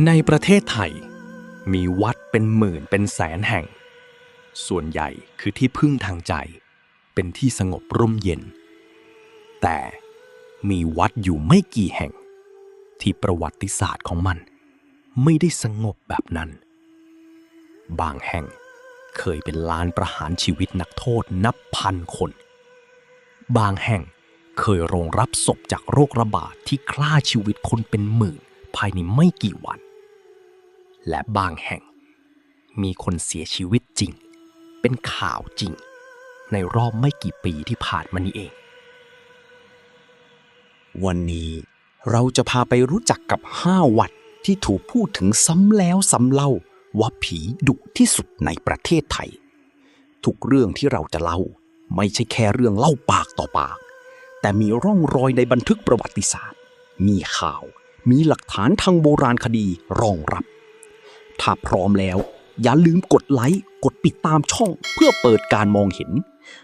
ในประเทศไทยมีวัดเป็นหมื่นเป็นแสนแห่งส่วนใหญ่คือที่พึ่งทางใจเป็นที่สงบร่มเย็นแต่มีวัดอยู่ไม่กี่แห่งที่ประวัติศาสตร์ของมันไม่ได้สงบแบบนั้นบางแห่งเคยเป็นลานประหารชีวิตนักโทษนับพันคนบางแห่งเคยรองรับศพจากโรคระบาดที่ฆ่าชีวิตคนเป็นหมื่นภายในไม่กี่วันและบางแห่งมีคนเสียชีวิตจริงเป็นข่าวจริงในรอบไม่กี่ปีที่ผ่านมานี้เองวันนี้เราจะพาไปรู้จักกับ5 วัดที่ถูกพูดถึงซ้ำแล้วซ้ำเล่าว่าผีดุที่สุดในประเทศไทยทุกเรื่องที่เราจะเล่าไม่ใช่แค่เรื่องเล่าปากต่อปากแต่มีร่องรอยในบันทึกประวัติศาสตร์มีข่าวมีหลักฐานทางโบราณคดีรองรับถ้าพร้อมแล้วอย่าลืมกดไลค์กดติดตามช่องเพื่อเปิดการมองเห็น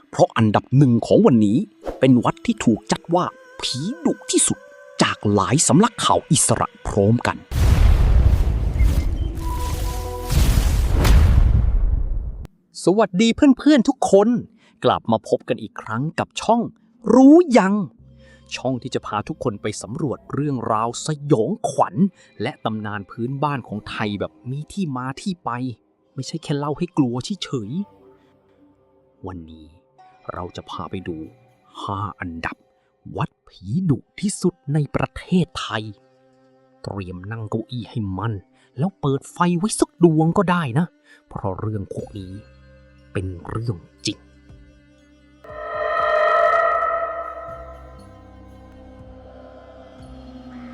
เพราะอันดับ1ของวันนี้เป็นวัดที่ถูกจัดว่าผีดุที่สุดจากหลายสำนักข่าวอิสระพร้อมกันสวัสดีเพื่อนๆทุกคนกลับมาพบกันอีกครั้งกับช่องรู้ยังช่องที่จะพาทุกคนไปสำรวจเรื่องราวสยองขวัญและตำนานพื้นบ้านของไทยแบบมีที่มาที่ไปไม่ใช่แค่เล่าให้กลัวเฉยๆวันนี้เราจะพาไปดู5 อันดับวัดผีดุที่สุดในประเทศไทยเตรียมนั่งเก้าอี้ให้มันแล้วเปิดไฟไว้สักดวงก็ได้นะเพราะเรื่องพวกนี้เป็นเรื่องจริง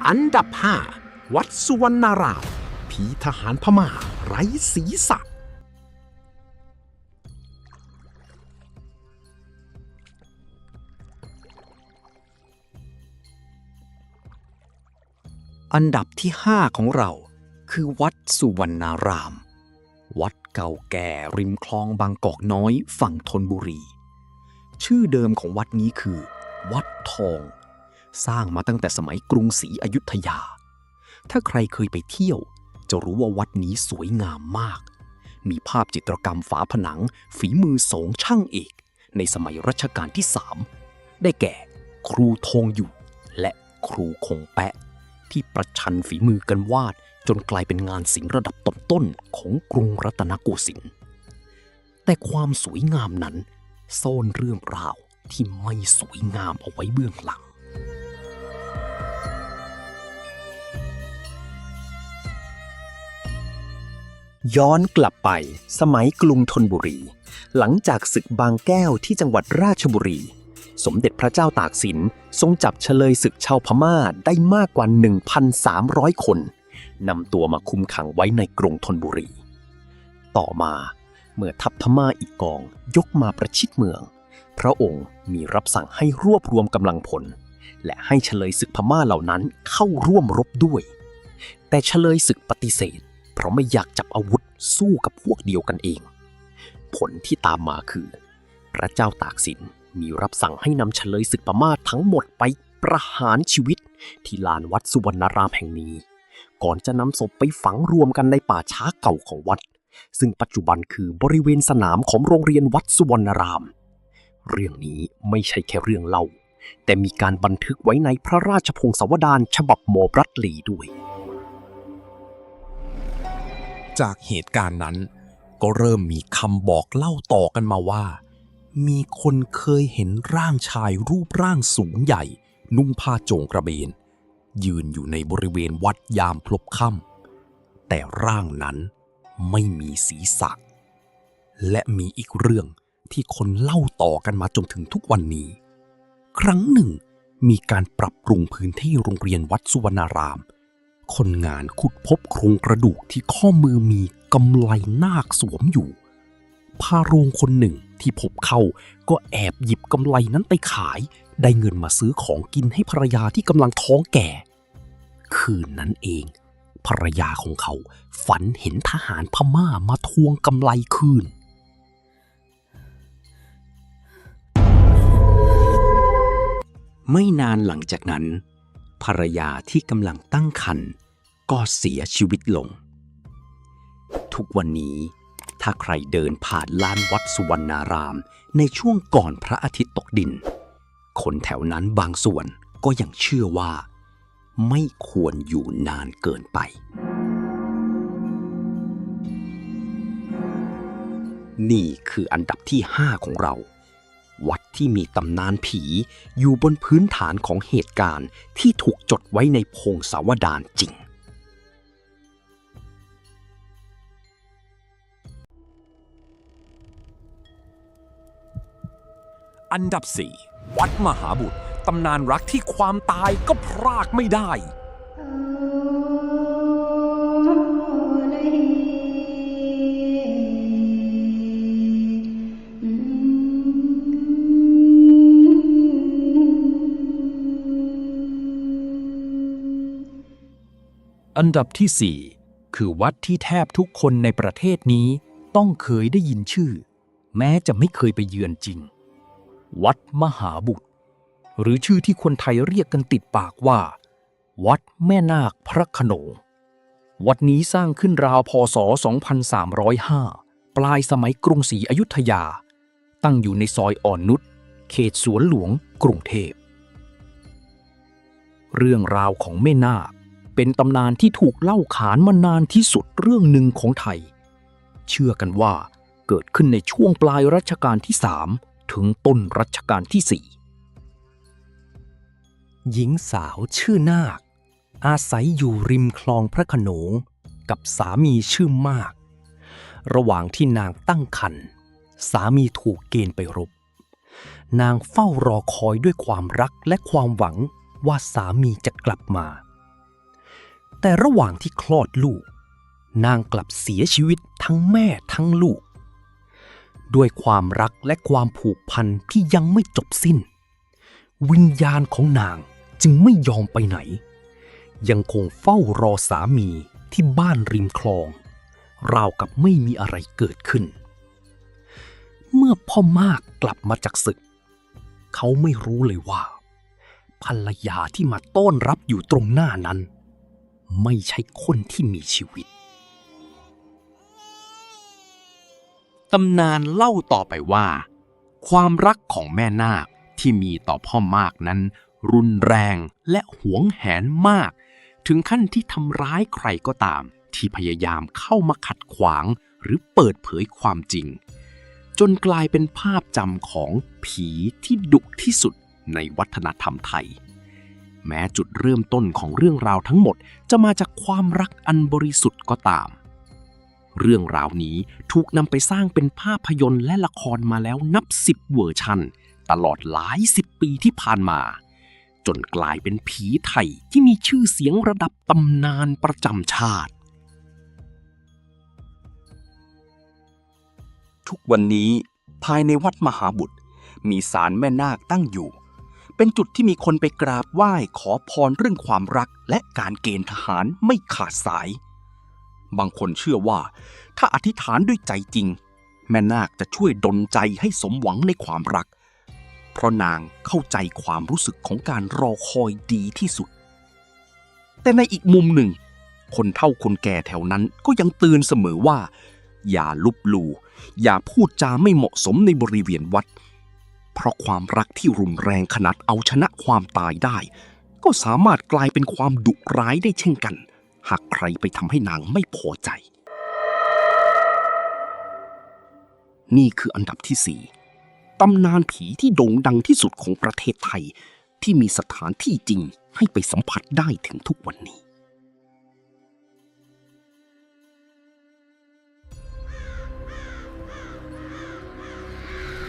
อันดับ5วัดสุวรรณารามผีทหารพม่าไร้ศีรษะอันดับที่5ของเราคือวัดสุวรรณารามวัดเก่าแก่ริมคลองบางกอกน้อยฝั่งธนบุรีชื่อเดิมของวัดนี้คือวัดทองสร้างมาตั้งแต่สมัยกรุงศรีอยุธยาถ้าใครเคยไปเที่ยวจะรู้ว่าวัดนี้สวยงามมากมีภาพจิตรกรรมฝาผนังฝีมือ2 ช่างเอกในสมัยรัชกาลที่3ได้แก่ครูทองอยู่และครูคงแปะที่ประชันฝีมือกันวาดจนกลายเป็นงานศิลป์ระดับต้นๆของกรุงรัตนโกสินทร์แต่ความสวยงามนั้นซ่อนเรื่องราวที่ไม่สวยงามเอาไว้เบื้องหลังย้อนกลับไปสมัยกรุงธนบุรีหลังจากศึกบางแก้วที่จังหวัดราชบุรีสมเด็จพระเจ้าตากสินทรงจับเฉลยศึกชาวพม่าได้มากกว่า 1,300 คนนำตัวมาคุมขังไว้ในกรุงธนบุรีต่อมาเมื่อทัพพม่าอีกกองยกมาประชิดเมืองพระองค์มีรับสั่งให้รวบรวมกำลังพลและให้เฉลยศึกพม่าเหล่านั้นเข้าร่วมรบด้วยแต่เฉลยศึกปฏิเสธเพราะไม่อยากจับอาวุธสู้กับพวกเดียวกันเองผลที่ตามมาคือพระเจ้าตากสินมีรับสั่งให้นำเฉลยศึกพม่าทั้งหมดไปประหารชีวิตที่ลานวัดสุวรรณารามแห่งนี้ก่อนจะนำศพไปฝังรวมกันในป่าช้าเก่าของวัดซึ่งปัจจุบันคือบริเวณสนามของโรงเรียนวัดสุวรรณารามเรื่องนี้ไม่ใช่แค่เรื่องเล่าแต่มีการบันทึกไว้ในพระราชพงศาวดารฉบับหมอ บรัดลีย์ด้วยจากเหตุการณ์นั้นก็เริ่มมีคำบอกเล่าต่อกันมาว่ามีคนเคยเห็นร่างชายรูปร่างสูงใหญ่นุ่งผ้าโจงกระเบนยืนอยู่ในบริเวณวัดยามพลบค่ำแต่ร่างนั้นไม่มีศีรษะและมีอีกเรื่องที่คนเล่าต่อกันมาจนถึงทุกวันนี้ครั้งหนึ่งมีการปรับปรุงพื้นที่โรงเรียนวัดสุวรรณารามคนงานขุดพบโครงกระดูกที่ข้อมือมีกำไลนาคสวมอยู่พาโรงคนหนึ่งที่พบเข้าก็แอบหยิบกำไลนั้นไปขายได้เงินมาซื้อของกินให้ภรรยาที่กำลังท้องแก่คืนนั้นเองภรรยาของเขาฝันเห็นทหารพม่ามาทวงกำไลคืนไม่นานหลังจากนั้นภรรยาที่กำลังตั้งครรภ์ ก็เสียชีวิตลง ทุกวันนี้ถ้าใครเดินผ่านลานวัดสุวรรณารามในช่วงก่อนพระอาทิตย์ตกดินคนแถวนั้นบางส่วนก็ยังเชื่อว่าไม่ควรอยู่นานเกินไปนี่คืออันดับที่ 5 ของเรา วัดที่มีตำนานผีอยู่บนพื้นฐานของเหตุการณ์ที่ถูกจดไว้ในพงศาวดารจริง อันดับ 4 วัดมหาบุตรตำนานรักที่ความตายก็พรากไม่ได้ อันดับที่ 4 คือวัดที่แทบทุกคนในประเทศนี้ต้องเคยได้ยินชื่อ แม้จะไม่เคยไปเยือนจริง วัดมหาบุตรหรือชื่อที่คนไทยเรียกกันติดปากว่า วัดแม่นาคพระโขนงวัดนี้สร้างขึ้นราวพ.ศ. 2305 ปลายสมัยกรุงศรีอยุธยาตั้งอยู่ในซอยอ่อนนุชเขตสวนหลวงกรุงเทพเรื่องราวของแม่นาคเป็นตำนานที่ถูกเล่าขานมานานที่สุดเรื่องหนึ่งของไทยเชื่อกันว่าเกิดขึ้นในช่วงปลายรัชกาลที่ 3 ถึงต้นรัชกาลที่ 4 หญิงสาวชื่อนาคอาศัยอยู่ริมคลองพระโขนงกับสามีชื่อมาก ระหว่างที่นางตั้งครรภ์สามีถูกเกณฑ์ไปรบนางเฝ้ารอคอยด้วยความรักและความหวังว่าสามีจะกลับมาแต่ระหว่างที่คลอดลูกนางกลับเสียชีวิตทั้งแม่ทั้งลูกด้วยความรักและความผูกพันที่ยังไม่จบสิ้นวิญญาณของนางจึงไม่ยอมไปไหนยังคงเฝ้ารอสามีที่บ้านริมคลองราวกับไม่มีอะไรเกิดขึ้นเมื่อพ่อมากกลับมาจากศึกเขาไม่รู้เลยว่าภรรยาที่มาต้อนรับอยู่ตรงหน้านั้นไม่ใช่คนที่มีชีวิตตำนานเล่าต่อไปว่าความรักของแม่นาคที่มีต่อพ่อมากนั้นรุนแรงและหวงแหนมากถึงขั้นที่ทำร้ายใครก็ตามที่พยายามเข้ามาขัดขวางหรือเปิดเผยความจริงจนกลายเป็นภาพจำของผีที่ดุที่สุดในวัฒนธรรมไทยแม้จุดเริ่มต้นของเรื่องราวทั้งหมดจะมาจากความรักอันบริสุทธิ์ก็ตามเรื่องราวนี้ถูกนำไปสร้างเป็นภาพยนตร์และละครมาแล้วนับ10 เวอร์ชันตลอดหลาย10 ปีที่ผ่านมาจนกลายเป็นผีไทยที่มีชื่อเสียงระดับตำนานประจำชาติทุกวันนี้ภายในวัดมหาบุตรมีศาลแม่นาคตั้งอยู่เป็นจุดที่มีคนไปกราบไหว้ขอพรเรื่องความรักและการเกณฑ์ทหารไม่ขาดสายบางคนเชื่อว่าถ้าอธิษฐานด้วยใจจริงแม่นาคจะช่วยดลใจให้สมหวังในความรักเพราะนางเข้าใจความรู้สึกของการรอคอยดีที่สุดแต่ในอีกมุมหนึ่งคนเฒ่าคนแก่แถวนั้นก็ยังเตือนเสมอว่าอย่าลบหลู่อย่าพูดจาไม่เหมาะสมในบริเวณวัดเพราะความรักที่รุนแรงขนาดเอาชนะความตายได้ก็สามารถกลายเป็นความดุร้ายได้เช่นกันหากใครไปทำให้นางไม่พอใจนี่คืออันดับที่ 4ตำนานผีที่โด่งดังที่สุดของประเทศไทยที่มีสถานที่จริงให้ไปสัมผัสได้ถึงทุกวันนี้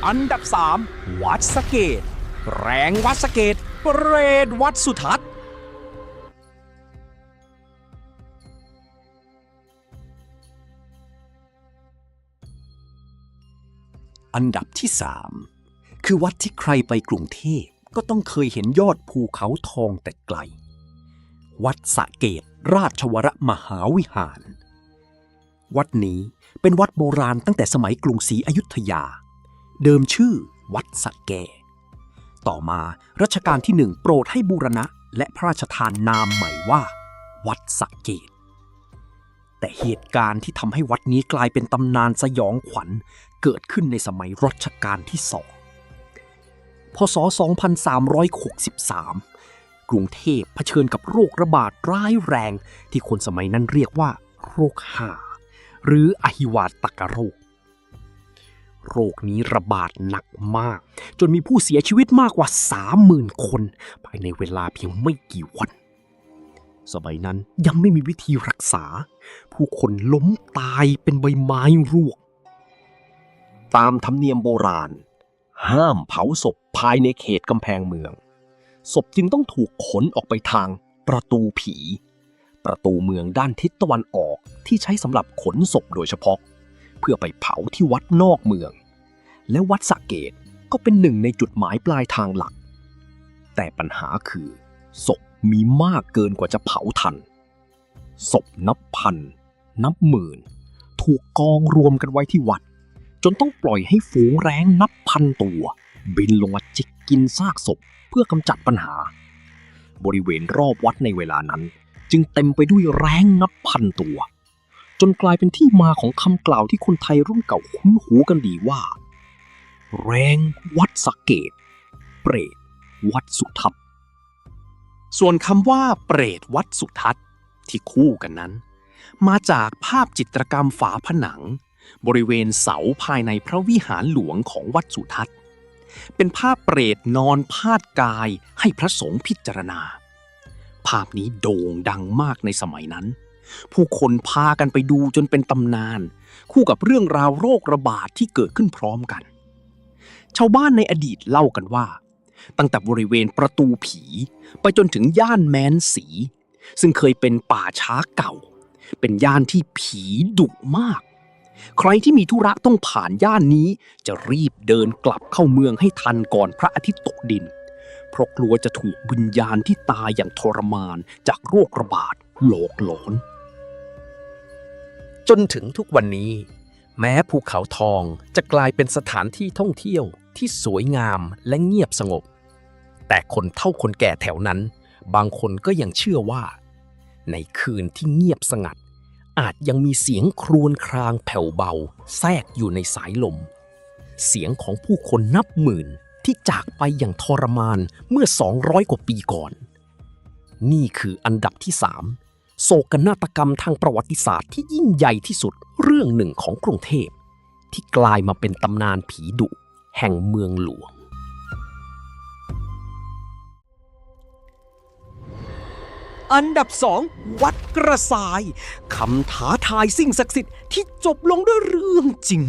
อันดับ 3 วัดสะเกษแรงวัดสะเกษเปรตวัดสุทัศน์อันดับที่ 3คือวัดที่ใครไปกรุงเทพก็ต้องเคยเห็นยอดภูเขาทองแต่ไกลวัดสะเกษราชวรมหาวิหารวัดนี้เป็นวัดโบราณตั้งแต่สมัยกรุงศรีอยุธยาเดิมชื่อวัดสะแกต่อมารัชกาลที่ 1โปรดให้บูรณะและพระราชทานนามใหม่ว่าวัดสะเกษ แต่เหตุการณ์ที่ทำให้วัดนี้กลายเป็นตำนานสยองขวัญเกิดขึ้นในสมัยรัชกาลที่2 พ.ศ. 2363 กรุงเทพเผชิญกับโรคระบาดร้ายแรงที่คนสมัยนั้นเรียกว่าโรคห่าหรืออหิวาตกโรค โรคนี้ระบาดหนักมากจนมีผู้เสียชีวิตมากกว่า 30,000 คนภายในเวลาเพียงไม่กี่วัน สมัยนั้นยังไม่มีวิธีรักษาผู้คนล้มตายเป็นใบไม้ร่วงตามธรรมเนียมโบราณห้ามเผาศพภายในเขตกำแพงเมืองศพจึงต้องถูกขนออกไปทางประตูผี ประตูเมืองด้านทิศตะวันออกที่ใช้สำหรับขนศพโดยเฉพาะเพื่อไปเผาที่วัดนอกเมืองและวัดสระเกตก็เป็นหนึ่งในจุดหมายปลายทางหลักแต่ปัญหาคือศพมีมากเกินกว่าจะเผาทันศพนับพันนับหมื่นถูกกองรวมกันไว้ที่วัดจนต้องปล่อยให้ฝูงแร้งนับพันตัวบินลงมาจิกกินซากศพเพื่อกำจัดปัญหาบริเวณรอบวัดในเวลานั้นจึงเต็มไปด้วยแร้งนับพันตัวจนกลายเป็นที่มาของคำกล่าวที่คนไทยรุ่นเก่าคุ้นหูกันดีว่าแรงวัดสระเกตเปรตวัดสุทัศน์ส่วนคำว่าเปรตวัดสุทัศน์ที่คู่กันนั้นมาจากภาพจิตรกรรมฝาผนังบริเวณเสาภายในพระวิหารหลวงของวัดสุทัศน์เป็นภาพเปรตนอนพาดกายให้พระสงฆ์พิจารณาภาพนี้โด่งดังมากในสมัยนั้นผู้คนพากันไปดูจนเป็นตำนานคู่กับเรื่องราวโรคระบาดที่เกิดขึ้นพร้อมกันชาวบ้านในอดีตเล่ากันว่าตั้งแต่บริเวณประตูผีไปจนถึงย่านแม้นสีซึ่งเคยเป็นป่าช้าเก่าเป็นย่านที่ผีดุมากใครที่มีธุระต้องผ่านย่านนี้จะรีบเดินกลับเข้าเมืองให้ทันก่อนพระอาทิตย์ตกดินเพราะกลัวจะถูกวิญญาณที่ตายอย่างทรมานจากโรคระบาดหลอกหลอนจนถึงทุกวันนี้แม้ภูเขาทองจะกลายเป็นสถานที่ท่องเที่ยวที่สวยงามและเงียบสงบแต่คนเฒ่าคนแก่แถวนั้นบางคนก็ยังเชื่อว่าในคืนที่เงียบสงัดอาจยังมีเสียงครวญครางแผ่วเบาแทรกอยู่ในสายลมเสียงของผู้คนนับหมื่นที่จากไปอย่างทรมานเมื่อ200 กว่าปีก่อนนี่คืออันดับที่3โศกนาฏกรรมทางประวัติศาสตร์ที่ยิ่งใหญ่ที่สุดเรื่องหนึ่งของกรุงเทพที่กลายมาเป็นตำนานผีดุแห่งเมืองหลวงอันดับ2วัดกระสายคำท้าทายสิ่งศักดิ์สิทธิ์ที่จบลงด้วยเรื่องจริง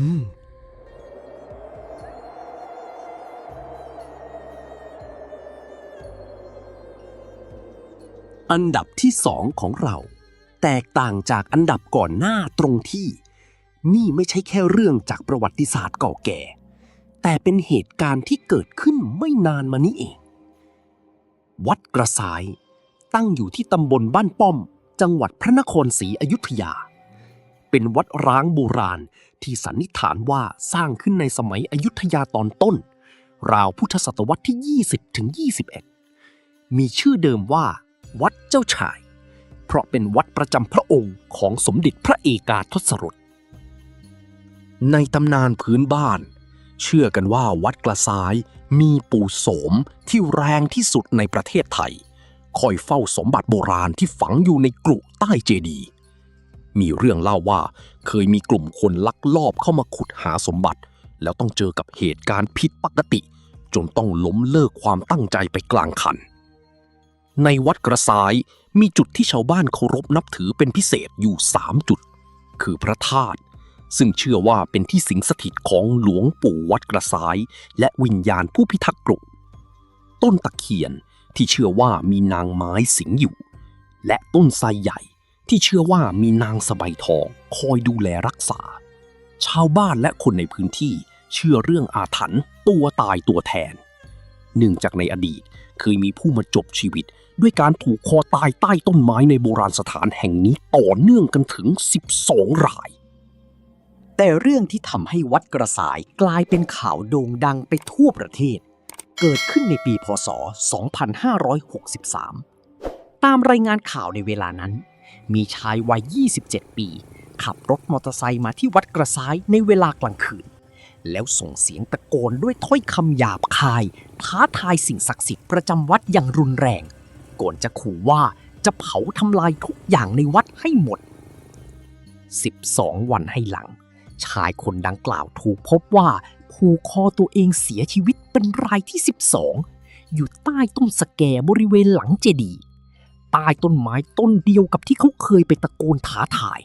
อันดับที่2ของเราแตกต่างจากอันดับก่อนหน้าตรงที่นี่ไม่ใช่แค่เรื่องจากประวัติศาสตร์เก่าแก่แต่เป็นเหตุการณ์ที่เกิดขึ้นไม่นานมานี้เองวัดกระสายตั้งอยู่ที่ตำบลบ้านป้อมจังหวัดพระนครศรีอยุธยาเป็นวัดร้างโบราณที่สันนิษฐานว่าสร้างขึ้นในสมัยอยุธยาตอนต้นราวพุทธศตวรรษที่ 20-21 มีชื่อเดิมว่าวัดเจ้าชายเพราะเป็นวัดประจำพระองค์ของสมเด็จพระเอกาทศรสในตำนานพื้นบ้านเชื่อกันว่าวัดกระสายมีปู่โสมที่แรงที่สุดในประเทศไทยคอยเฝ้าสมบัติโบราณที่ฝังอยู่ในกรุใต้เจดีย์มีเรื่องเล่าว่าเคยมีกลุ่มคนลักลอบเข้ามาขุดหาสมบัติแล้วต้องเจอกับเหตุการณ์ผิดปกติจนต้องล้มเลิกความตั้งใจไปกลางคันในวัดกระสายมีจุดที่ชาวบ้านเคารพนับถือเป็นพิเศษอยู่3จุดคือพระธาตุซึ่งเชื่อว่าเป็นที่สิงสถิตของหลวงปู่วัดกระสายและวิญญาณผู้พิทักษ์กรุต้นตะเคียนที่เชื่อว่ามีนางไม้สิงอยู่และต้นไทรใหญ่ที่เชื่อว่ามีนางสบายทองคอยดูแลรักษาชาวบ้านและคนในพื้นที่เชื่อเรื่องอาถรรพ์ตัวตายตัวแทนเนื่องจากในอดีตเคยมีผู้มาจบชีวิตด้วยการถูกคอตายใต้ต้นไม้ในโบราณสถานแห่งนี้ต่อเนื่องกันถึง12 รายแต่เรื่องที่ทำให้วัดกระสายกลายเป็นข่าวโด่งดังไปทั่วประเทศเกิดขึ้นในปีพ.ศ. 2563 ตามรายงานข่าวในเวลานั้น มีชายวัย 27 ปี ขับรถมอเตอร์ไซค์มาที่วัดกระซ้ายในเวลากลางคืน แล้วส่งเสียงตะโกนด้วยถ้อยคำหยาบคาย ท้าทายสิ่งศักดิ์สิทธิ์ประจำวัดอย่างรุนแรง ก่อนจะขู่ว่าจะเผาทำลายทุกอย่างในวัดให้หมด 12 วันให้หลัง ชายคนดังกล่าวถูกพบว่าผูกคอตัวเองเสียชีวิตเป็นรายที่ 12 อยู่ใต้ต้นสแกบริเวณหลังเจดีย์ใต้ต้นไม้ต้นเดียวกับที่เขาเคยไปตะโกนท้าทาย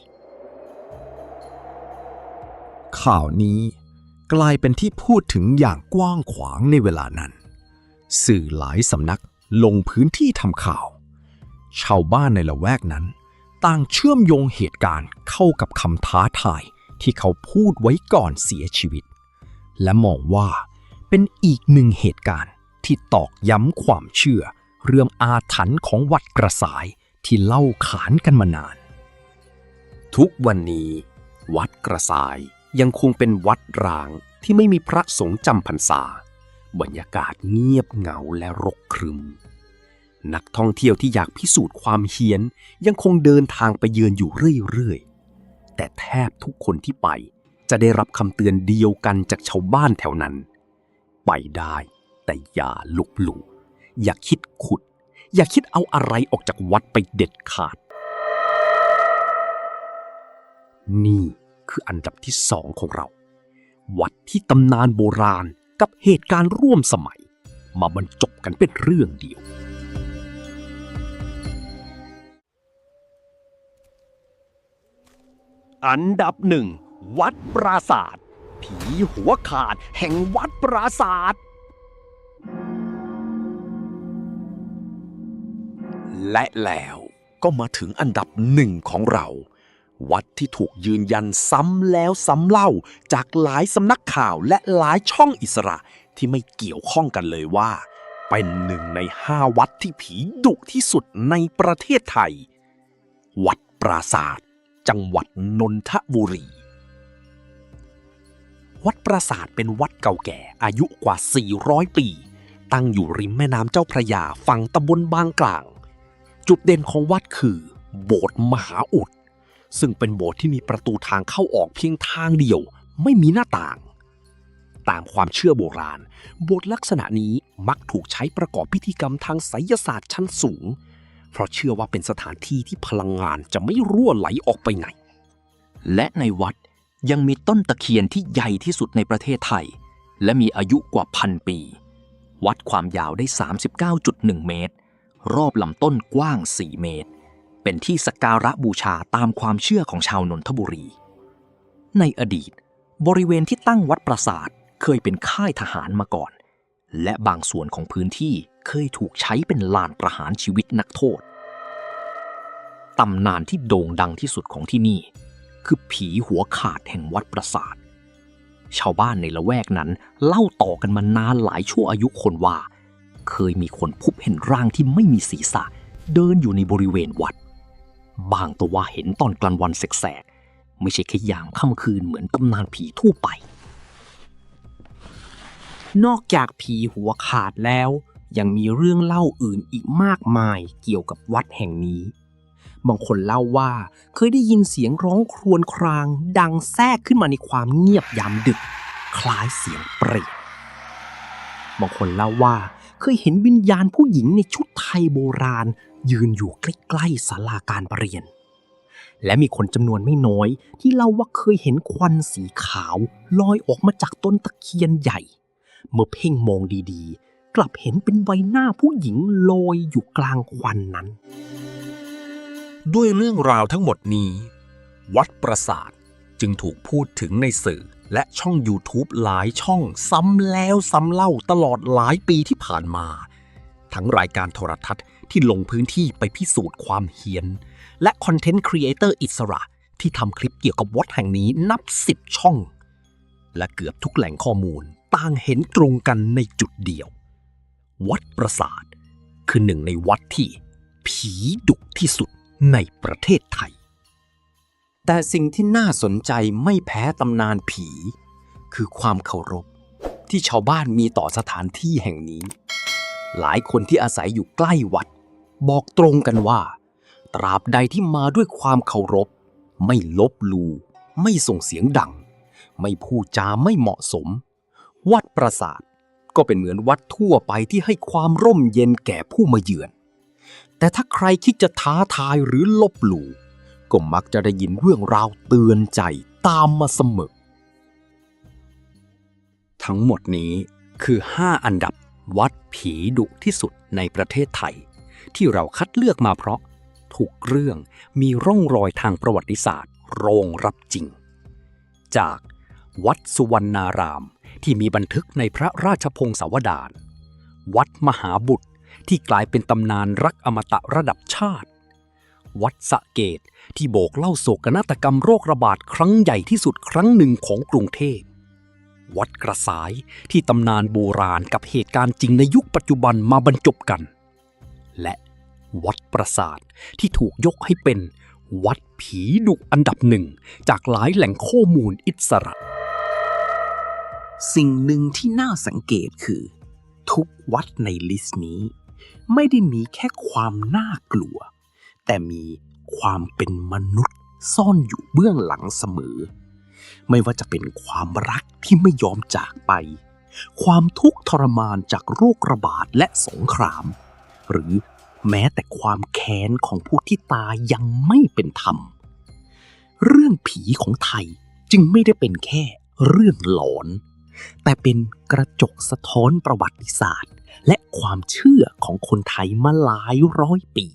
ข่าวนี้กลายเป็นที่พูดถึงอย่างกว้างขวางในเวลานั้น สื่อหลายสำนักลงพื้นที่ทำข่าว ชาวบ้านในละแวกนั้นต่างเชื่อมโยงเหตุการณ์เข้ากับคำท้าทายที่เขาพูดไว้ก่อนเสียชีวิต และมองว่าเป็นอีกหนึ่งเหตุการณ์ที่ตอกย้ำความเชื่อเรื่องอาถรรพ์ของวัดกระสายที่เล่าขานกันมานาน ทุกวันนี้วัดกระสายยังคงเป็นวัดร้างที่ไม่มีพระสงฆ์จำพรรษาบรรยากาศเงียบเหงาและรกครึมนักท่องเที่ยวที่อยากพิสูจน์ความเฮี้ยนยังคงเดินทางไปเยือนอยู่เรื่อยๆแต่แทบทุกคนที่ไปจะได้รับคำเตือนเดียวกันจากชาวบ้านแถวนั้นไปได้แต่อย่าลบหลู่อย่าคิดขุดอย่าคิดเอาอะไรออกจากวัดไปเด็ดขาดนี่คืออันดับที่ 2ของเราวัดที่ตำนานโบราณกับเหตุการณ์ร่วมสมัยมาบรรจบกันเป็นเรื่องเดียวอันดับ 1 วัดปราสาทผีหัวขาดแห่งวัดปราสาทและแล้วก็มาถึงอันดับ 1ของเราวัดที่ถูกยืนยันซ้ำแล้วซ้ำเล่าจากหลายสำนักข่าวและหลายช่องอิสระที่ไม่เกี่ยวข้องกันเลยว่าเป็น1 ใน 5 วัดที่ผีดุที่สุดในประเทศไทยวัดปราสาทจังหวัดนนทบุรีวัดปราสาทเป็นวัดเก่าแก่อายุกว่า 400 ปีตั้งอยู่ริมแม่น้ำเจ้าพระยาฝั่งตำบลบางกลางจุดเด่นของวัดคือโบสถ์มหาอุดซึ่งเป็นโบสถ์ที่มีประตูทางเข้าออกเพียงทางเดียวไม่มีหน้าต่างตามความเชื่อโบราณโบสถ์ลักษณะนี้มักถูกใช้ประกอบพิธีกรรมทางไสยศาสตร์ชั้นสูงเพราะเชื่อว่าเป็นสถานที่ที่พลังงานจะไม่รั่วไหลออกไปไหนและในวัดยังมีต้นตะเคียนที่ใหญ่ที่สุดในประเทศไทยและมีอายุกว่า1,000 ปีวัดความยาวได้ 39.1 เมตรรอบลำต้นกว้าง 4 เมตรเป็นที่สักการะบูชาตามความเชื่อของชาวนนทบุรีในอดีตบริเวณที่ตั้งวัดปราสาทเคยเป็นค่ายทหารมาก่อนและบางส่วนของพื้นที่เคยถูกใช้เป็นลานประหารชีวิตนักโทษตำนานที่โด่งดังที่สุดของที่นี่คือผีหัวขาดแห่งวัดปราสาทชาวบ้านในละแวกนั้นเล่าต่อกันมานานหลายชั่วอายุคนว่าเคยมีคนพบเห็นร่างที่ไม่มีศีรษะเดินอยู่ในบริเวณวัดบางตัวว่าเห็นตอนกลางวันแสกๆไม่ใช่แค่ยามค่ำคืนเหมือนตำนานผีทั่วไปนอกจากผีหัวขาดแล้วยังมีเรื่องเล่าอื่นอีกมากมายเกี่ยวกับวัดแห่งนี้บางคนเล่าว่าเคยได้ยินเสียงร้องครวญครางดังแทรกขึ้นมาในความเงียบยามดึกคล้ายเสียงเปรตบางคนเล่าว่าเคยเห็นวิญญาณผู้หญิงในชุดไทยโบราณยืนอยู่ใกล้ๆศาลาการประเรียนและมีคนจำนวนไม่น้อยที่เล่าว่าเคยเห็นควันสีขาวลอยออกมาจากต้นตะเคียนใหญ่เมื่อเพ่งมองดีๆกลับเห็นเป็นใบหน้าผู้หญิงลอยอยู่กลางควันนั้นด้วยเรื่องราวทั้งหมดนี้วัดปราสาทจึงถูกพูดถึงในสื่อและช่อง YouTube หลายช่องซ้ำแล้วซ้ำเล่าตลอดหลายปีที่ผ่านมาทั้งรายการโทรทัศน์ที่ลงพื้นที่ไปพิสูจน์ความเฮี้ยนและคอนเทนต์ครีเอเตอร์อิสระที่ทำคลิปเกี่ยวกับวัดแห่งนี้นับ10 ช่องและเกือบทุกแหล่งข้อมูลต่างเห็นตรงกันในจุดเดียววัดปราสาทคือหนึ่งในวัดที่ผีดุที่สุดในประเทศไทยแต่สิ่งที่น่าสนใจไม่แพ้ตำนานผีคือความเคารพที่ชาวบ้านมีต่อสถานที่แห่งนี้หลายคนที่อาศัยอยู่ใกล้วัดบอกตรงกันว่า ตราบใดที่มาด้วยความเคารพ ไม่ลบหลู่ไม่ส่งเสียงดัง ไม่พูดจาไม่เหมาะสม วัดปราสาทก็เป็นเหมือนวัดทั่วไปที่ให้ความร่มเย็นแก่ผู้มาเยือน แต่ถ้าใครคิดจะท้าทายหรือลบหลู่ก็มักจะได้ยินเรื่องราวเตือนใจตามมาเสมอ ทั้งหมดนี้คือ 5 อันดับวัดผีดุที่สุดในประเทศไทย ที่เราคัดเลือกมาเพราะทุกเรื่องมีร่องรอยทางประวัติศาสตร์รองรับจริง จากวัดสุวรรณารามที่มีบันทึกในพระราชพงศาวดาร วัดมหาบุตรที่กลายเป็นตำนานรักอมตะระดับชาติ วัดสะเกดที่โบกเล่าโศกนาฏกรรมโรคระบาดครั้งใหญ่ที่สุดครั้งหนึ่งของกรุงเทพ วัดกระสายที่ตำนานโบราณกับเหตุการณ์จริงในยุคปัจจุบันมาบรรจบกัน และวัดปราสาทที่ถูกยกให้เป็นวัดผีดุอันดับหนึ่งจากหลายแหล่งข้อมูลอิสระ สิ่งหนึ่งที่น่าสังเกตคือ ทุกวัดในลิสต์นี้ไม่ได้มีแค่ความน่ากลัว แต่มีความเป็นมนุษย์ซ่อนอยู่เบื้องหลังเสมอ ไม่ว่าจะเป็นความรักที่ไม่ยอมจากไป ความทุกข์ทรมานจากโรคระบาดและสงคราม หรือแม้แต่ความแค้นของผู้ที่ตายยังไม่เป็นธรรม เรื่องผีของไทยจึงไม่ได้เป็นแค่เรื่องหลอน แต่เป็นกระจกสะท้อนประวัติศาสตร์และความเชื่อของคนไทยมาหลายร้อยปี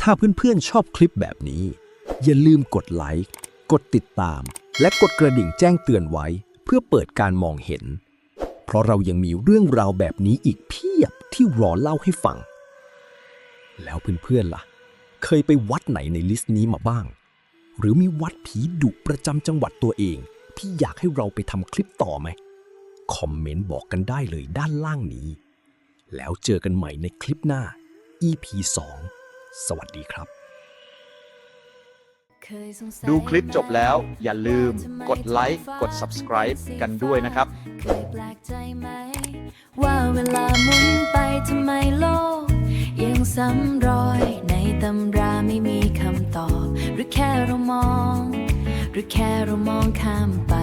ถ้าเพื่อนๆชอบคลิปแบบนี้อย่าลืมกดไลค์กดติดตามและกดกระดิ่งแจ้งเตือนไว้เพื่อเปิดการมองเห็นเพราะเรายังมีเรื่องราวแบบนี้อีกเพียบที่รอเล่าให้ฟังแล้วเพื่อนๆล่ะเคยไปวัดไหนในลิสต์นี้มาบ้างหรือมีวัดผีดุประจำจังหวัดตัวเองที่อยากให้เราไปทำคลิปต่อไหมคอมเมนต์บอกกันได้เลยด้านล่างนี้แล้วเจอกันใหม่ในคลิปหน้า EP 2 สวัสดีครับ ดูคลิปจบแล้วอย่าลืมกดไลค์กด subscribe กันด้วยนะครับ เคยแปลกใจไหม ว่าเวลาหมุนไปทำไมโลก ยังซ้ำรอยในตำราไม่มีคำตอบ หรือแค่เรามองข้ามไป